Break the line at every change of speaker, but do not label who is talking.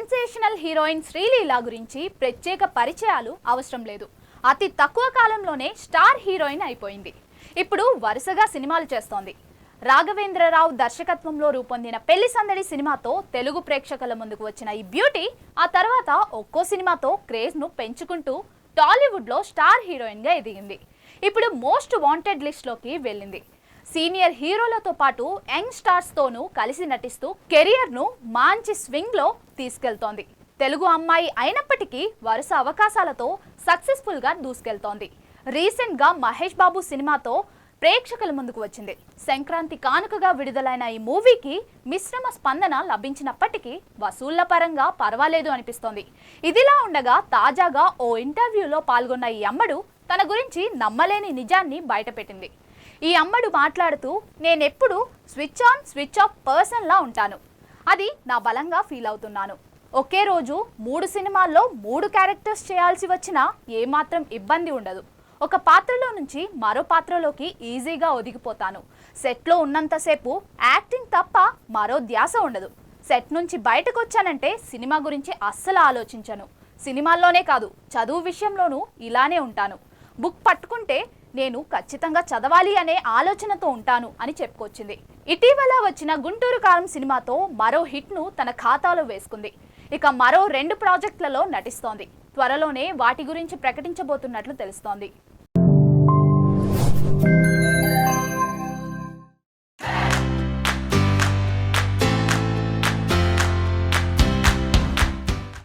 Sensational heroine Sreeleela గురించి ప్రత్యేక పరిచయాలు అవసరం లేదు. అతి తక్కువ కాలంలోనే స్టార్ హీరోయిన్ అయిపోయింది. ఇప్పుడు వరుసగా సినిమాలు చేస్తోంది. రాఘవేంద్రరావు దర్శకత్వంలో రూపొందిన పెళ్లి సందడి సినిమాతో తెలుగు ప్రేక్షకుల ముందుకు వచ్చిన ఈ బ్యూటీ ఆ తర్వాత ఒక్కో సినిమాతో క్రేజ్ను పెంచుకుంటూ టాలీవుడ్లో స్టార్ హీరోయిన్గా ఎదిగింది. ఇప్పుడు మోస్ట్ వాంటెడ్ లిస్ట్లోకి వెళ్ళింది. సీనియర్ హీరోలతో పాటు యంగ్ స్టార్స్తోనూ కలిసి నటిస్తూ కెరియర్ను మంచి స్వింగ్లో తీసుకెళ్తోంది. తెలుగు అమ్మాయి అయినప్పటికీ వరుస అవకాశాలతో సక్సెస్ఫుల్గా దూసుకెళ్తోంది. రీసెంట్గా మహేష్ బాబు సినిమాతో ప్రేక్షకుల ముందుకు వచ్చింది. సంక్రాంతి కానుకగా విడుదలైన ఈ మూవీకి మిశ్రమ స్పందన లభించినప్పటికీ వసూళ్ల పరంగా పర్వాలేదు అనిపిస్తోంది. ఇదిలా ఉండగా తాజాగా ఓ ఇంటర్వ్యూలో పాల్గొన్న ఈ అమ్మడు తన గురించి నమ్మలేని నిజాన్ని బయటపెట్టింది. ఈ అమ్మడు మాట్లాడుతూ, నేనెప్పుడు స్విచ్ ఆన్ స్విచ్ ఆఫ్ పర్సన్లా ఉంటాను. అది నా బలంగా ఫీల్ అవుతున్నాను. ఒకే రోజు 3 సినిమాల్లో 3 క్యారెక్టర్స్ చేయాల్సి వచ్చినా ఏమాత్రం ఇబ్బంది ఉండదు. ఒక పాత్రలో నుంచి మరో పాత్రలోకి ఈజీగా ఒదిగిపోతాను. సెట్లో ఉన్నంతసేపు యాక్టింగ్ తప్ప మరో ధ్యాస ఉండదు. సెట్ నుంచి బయటకు వచ్చానంటే సినిమా గురించి అస్సలు ఆలోచించను. సినిమాల్లోనే కాదు, చదువు విషయంలోనూ ఇలానే ఉంటాను. బుక్ పట్టుకుంటే నేను ఖచ్చితంగా చదవాలి అనే ఆలోచనతో ఉంటాను అని చెప్పుకొచ్చింది. ఇటీవల వచ్చిన గుంటూరు కారం సినిమాతో మరో హిట్ను తన ఖాతాలో వేసుకుంది. ఇక మరో 2 ప్రాజెక్టులలో నటిస్తోంది. త్వరలోనే వాటి గురించి ప్రకటించబోతున్నట్లు తెలుస్తోంది.